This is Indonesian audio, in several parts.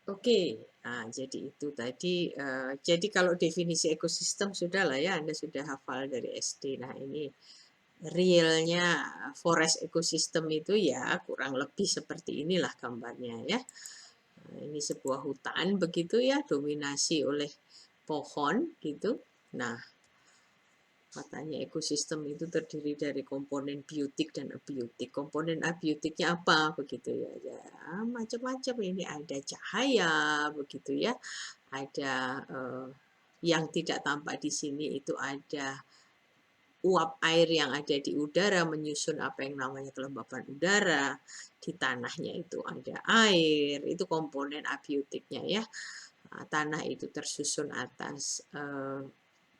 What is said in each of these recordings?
Oke, nah, jadi itu tadi. Jadi kalau definisi ekosistem sudah lah ya, Anda sudah hafal dari SD. Nah ini realnya forest ekosistem itu ya kurang lebih seperti inilah gambarnya ya. Nah, ini sebuah hutan begitu ya, dominasi oleh pohon gitu. Nah, katanya ekosistem itu terdiri dari komponen biotik dan abiotik. Komponen abiotiknya apa begitu ya? Ya macam-macam, ini ada cahaya begitu ya. Ada yang tidak tampak di sini itu ada uap air yang ada di udara menyusun apa yang namanya kelembapan udara. Di tanahnya itu ada air, itu komponen abiotiknya ya. Nah, tanah itu tersusun atas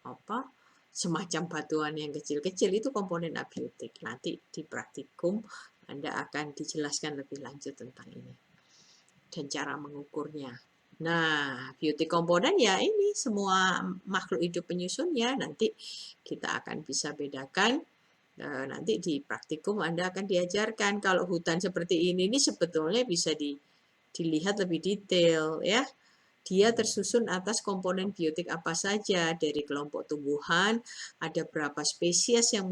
apa semacam batuan yang kecil-kecil, itu komponen abiotik. Nanti di praktikum Anda akan dijelaskan lebih lanjut tentang ini dan cara mengukurnya. Nah, biotik komponen ya ini semua makhluk hidup penyusunnya. Nanti kita akan bisa bedakan. Nanti di praktikum Anda akan diajarkan kalau hutan seperti ini sebetulnya bisa dilihat lebih detail ya. Dia tersusun atas komponen biotik apa saja, dari kelompok tumbuhan, ada berapa spesies yang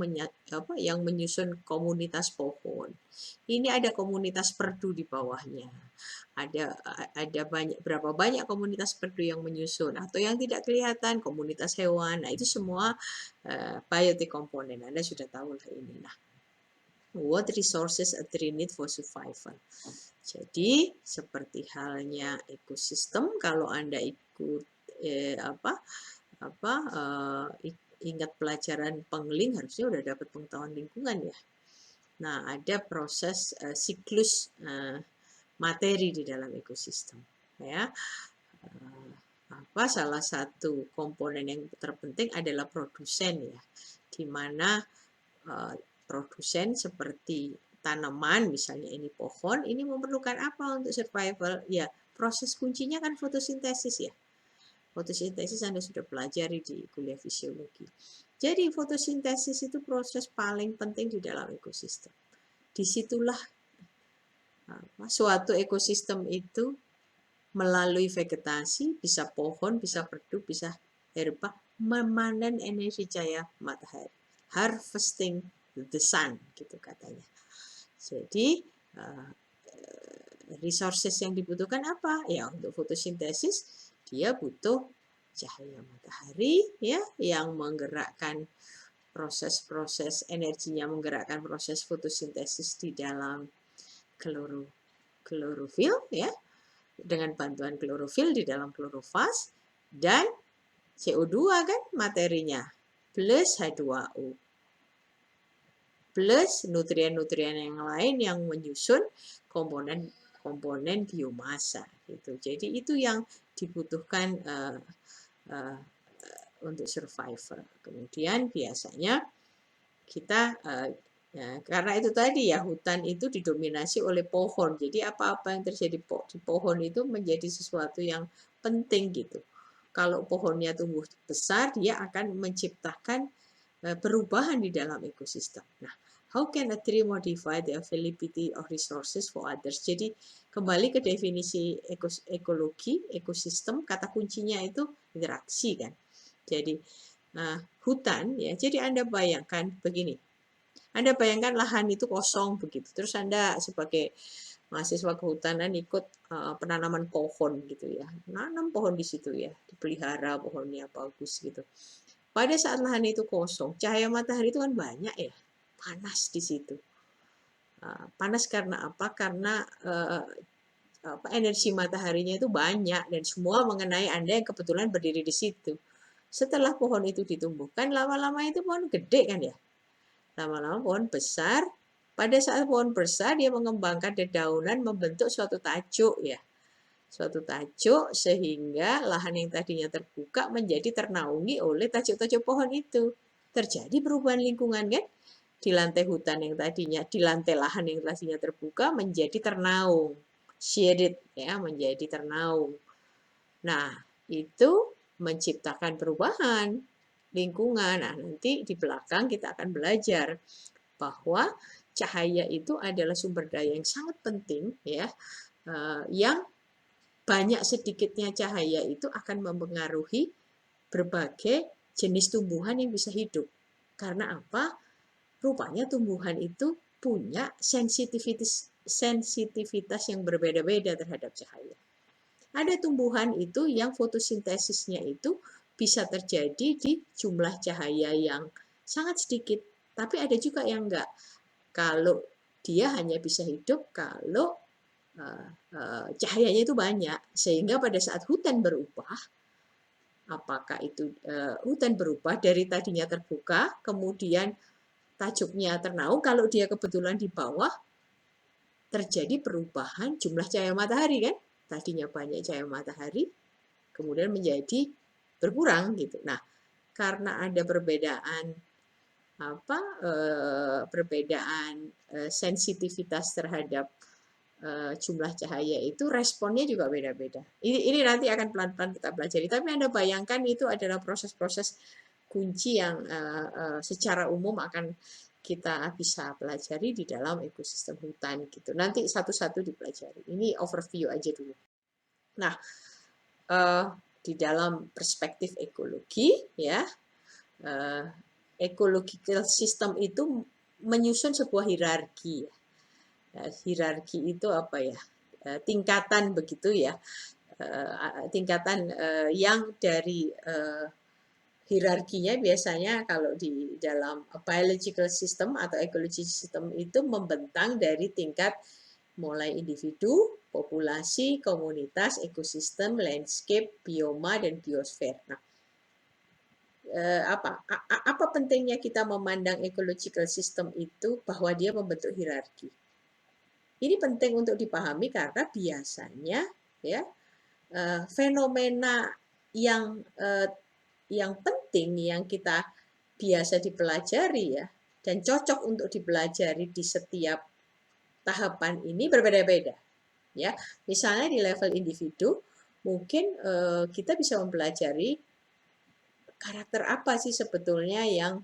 menyusun komunitas pohon. Ini ada komunitas perdu di bawahnya. Ada berapa banyak komunitas perdu yang menyusun atau yang tidak kelihatan, komunitas hewan. Nah, itu semua biotik komponen. Anda sudah tahu lah ini. Nah, what resources a tree need for survival. Jadi seperti halnya ekosistem, kalau Anda ikut ingat pelajaran pengling, harusnya udah dapat pengetahuan lingkungan ya. Nah, ada proses siklus materi di dalam ekosistem ya. Salah satu komponen yang terpenting adalah produsen ya, di mana produsen seperti tanaman, misalnya ini pohon, ini memerlukan apa untuk survival? Ya, proses kuncinya kan fotosintesis ya. Fotosintesis Anda sudah pelajari di kuliah fisiologi. Jadi fotosintesis itu proses paling penting di dalam ekosistem. Disitulah suatu ekosistem itu melalui vegetasi, bisa pohon, bisa perdu, bisa herba, memanen energi cahaya matahari. Harvesting the sun, gitu katanya. Jadi, resources yang dibutuhkan apa? Ya, untuk fotosintesis, dia butuh cahaya matahari, ya, yang menggerakkan proses-proses energinya, menggerakkan proses fotosintesis di dalam klorofil, ya, dengan bantuan klorofil di dalam klorofas, dan CO2 kan materinya, plus H2O, plus nutrien-nutrien yang lain yang menyusun komponen biomasa gitu. Jadi itu yang dibutuhkan untuk survival. Kemudian biasanya kita karena itu tadi ya, hutan itu didominasi oleh pohon. Jadi apa-apa yang terjadi di pohon itu menjadi sesuatu yang penting gitu. Kalau pohonnya tumbuh besar, dia akan menciptakan perubahan di dalam ekosistem. Nah, how can a tree modify the availability of resources for others? Jadi kembali ke definisi ekologi, ekosistem, kata kuncinya itu interaksi kan. Jadi hutan ya, jadi Anda bayangkan begini. Anda bayangkan lahan itu kosong begitu. Terus Anda sebagai mahasiswa kehutanan ikut penanaman pohon gitu ya. Nanam pohon di situ ya, dipelihara pohonnya bagus gitu. Pada saat lahan itu kosong, cahaya matahari itu kan banyak ya, panas di situ. Panas karena apa? Karena energi mataharinya itu banyak dan semua mengenai Anda yang kebetulan berdiri di situ. Setelah pohon itu ditumbuhkan, lama-lama itu pohon gede kan ya. Lama-lama pohon besar. Pada saat pohon besar, dia mengembangkan dedaunan, membentuk suatu tajuk ya. Suatu tajuk sehingga lahan yang tadinya terbuka menjadi ternaungi oleh tajuk-tajuk pohon itu. Terjadi perubahan lingkungan kan? Di lantai hutan yang tadinya, di lantai lahan yang tadinya terbuka menjadi ternaung. Shaded ya, menjadi ternaung. Nah, itu menciptakan perubahan lingkungan. Nah, nanti di belakang kita akan belajar bahwa cahaya itu adalah sumber daya yang sangat penting ya, yang banyak sedikitnya cahaya itu akan mempengaruhi berbagai jenis tumbuhan yang bisa hidup. Karena apa? Rupanya tumbuhan itu punya sensitivitas yang berbeda-beda terhadap cahaya. Ada tumbuhan itu yang fotosintesisnya itu bisa terjadi di jumlah cahaya yang sangat sedikit, tapi ada juga yang enggak. Kalau dia hanya bisa hidup kalau cahayanya itu banyak, sehingga pada saat hutan berubah, apakah itu hutan berubah dari tadinya terbuka, kemudian tajuknya ternaung, kalau dia kebetulan di bawah, terjadi perubahan jumlah cahaya matahari kan, tadinya banyak cahaya matahari, kemudian menjadi berkurang gitu. Nah, karena ada perbedaan sensitivitas terhadap jumlah cahaya itu, responnya juga beda-beda. Ini nanti akan pelan-pelan kita pelajari. Tapi Anda bayangkan itu adalah proses-proses kunci yang secara umum akan kita bisa pelajari di dalam ekosistem hutan gitu. Nanti satu-satu dipelajari. Ini overview aja dulu. Nah, di dalam perspektif ekologi, ya, ecological system itu menyusun sebuah hierarki. Hierarki itu apa ya? Tingkatan begitu ya. Tingkatan yang dari hierarkinya biasanya kalau di dalam biological system atau ecology system itu membentang dari tingkat mulai individu, populasi, komunitas, ekosistem, landscape, bioma, dan biosfer. Nah, apa pentingnya kita memandang ecological system itu bahwa dia membentuk hierarki? Ini penting untuk dipahami karena biasanya ya fenomena yang penting yang kita biasa dipelajari ya dan cocok untuk dipelajari di setiap tahapan ini berbeda-beda ya. Misalnya di level individu mungkin kita bisa mempelajari karakter apa sih sebetulnya yang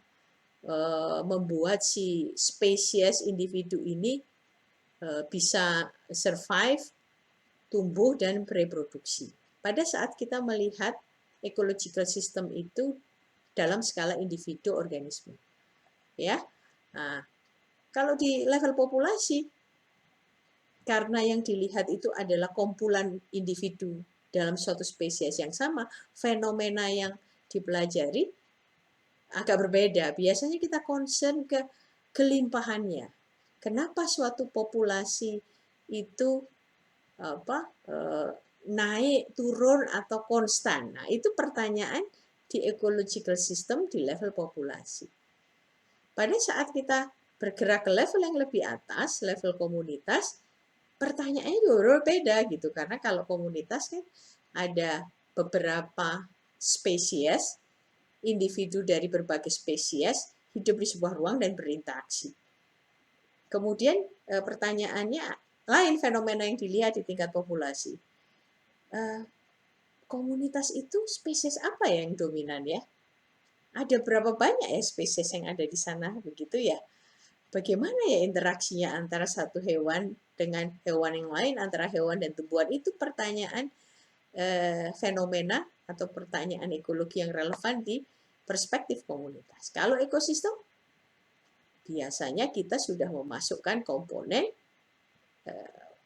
membuat si spesies individu ini bisa survive, tumbuh dan bereproduksi. Pada saat kita melihat ecological system itu dalam skala individu organisme, ya. Nah, kalau di level populasi, karena yang dilihat itu adalah kumpulan individu dalam suatu spesies yang sama, fenomena yang dipelajari agak berbeda. Biasanya kita concern ke kelimpahannya. Kenapa suatu populasi itu naik, turun, atau konstan? Nah, itu pertanyaan di ecological system di level populasi. Pada saat kita bergerak ke level yang lebih atas, level komunitas, pertanyaannya juga beda gitu. Karena kalau komunitas kan ada beberapa spesies, individu dari berbagai spesies hidup di sebuah ruang dan berinteraksi. Kemudian pertanyaannya lain fenomena yang dilihat di tingkat populasi. Komunitas itu spesies apa yang dominan ya? Ada berapa banyak ya spesies yang ada di sana begitu ya? Bagaimana ya interaksinya antara satu hewan dengan hewan yang lain, antara hewan dan tumbuhan? Itu pertanyaan fenomena atau pertanyaan ekologi yang relevan di perspektif komunitas. Kalau ekosistem, biasanya kita sudah memasukkan komponen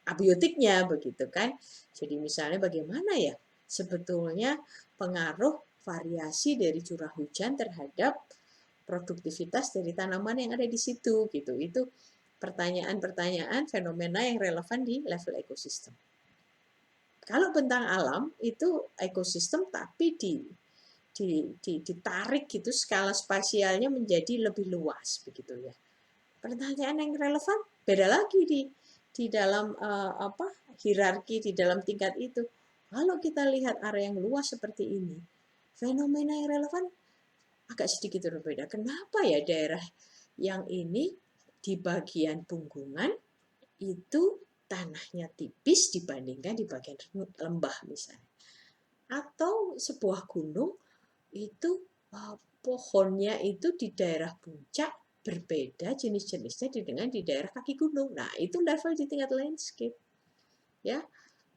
abiotiknya begitu kan. Jadi misalnya bagaimana ya sebetulnya pengaruh variasi dari curah hujan terhadap produktivitas dari tanaman yang ada di situ gitu. Itu pertanyaan-pertanyaan fenomena yang relevan di level ekosistem. Kalau bentang alam itu ekosistem tapi ditarik gitu skala spasialnya menjadi lebih luas begitu ya. Pertanyaan yang relevan beda lagi di dalam hierarki di dalam tingkat itu. Kalau kita lihat area yang luas seperti ini, fenomena yang relevan agak sedikit berbeda. Kenapa ya daerah yang ini di bagian punggungan itu tanahnya tipis dibandingkan di bagian lembah misalnya. Atau sebuah gunung itu pohonnya itu di daerah puncak berbeda jenis-jenisnya dengan di daerah kaki gunung. Nah, itu level di tingkat landscape. Ya.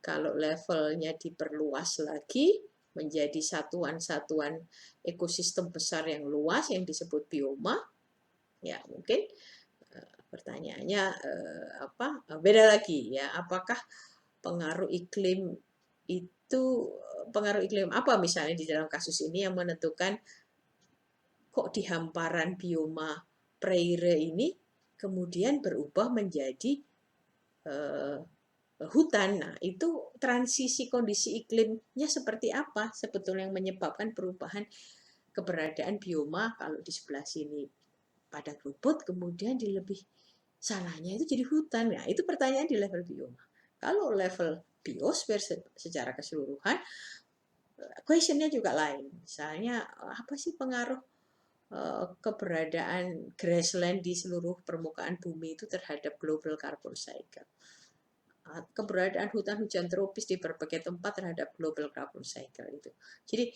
Kalau levelnya diperluas lagi menjadi satuan-satuan ekosistem besar yang luas yang disebut bioma, ya mungkin pertanyaannya beda lagi ya, apakah pengaruh iklim itu pengaruh iklim apa misalnya di dalam kasus ini yang menentukan kok di hamparan bioma prairie ini kemudian berubah menjadi hutan. Nah, itu transisi kondisi iklimnya seperti apa sebetulnya yang menyebabkan perubahan keberadaan bioma kalau di sebelah sini padat rumput, kemudian di lebih sananya itu jadi hutan. Nah, itu pertanyaan di level bioma. Kalau level biosfer secara keseluruhan, questionnya juga lain. Misalnya, apa sih pengaruh keberadaan grassland di seluruh permukaan bumi itu terhadap global carbon cycle? Keberadaan hutan hujan tropis di berbagai tempat terhadap global carbon cycle itu. Jadi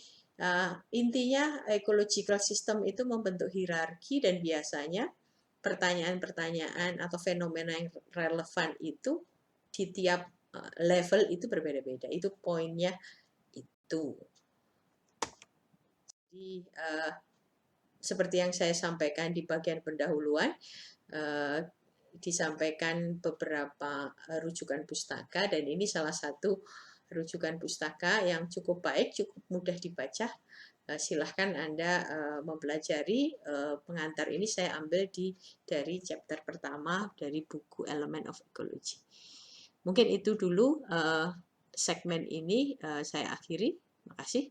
intinya ecological system itu membentuk hierarki dan biasanya pertanyaan-pertanyaan atau fenomena yang relevan itu di tiap level itu berbeda-beda. Itu poinnya itu. Jadi seperti yang saya sampaikan di bagian pendahuluan, disampaikan beberapa rujukan pustaka dan ini salah satu rujukan pustaka yang cukup baik, cukup mudah dibaca. Silahkan Anda mempelajari. Pengantar ini saya ambil dari chapter pertama dari buku Element of Ecology. Mungkin itu dulu segmen ini saya akhiri. Terima kasih.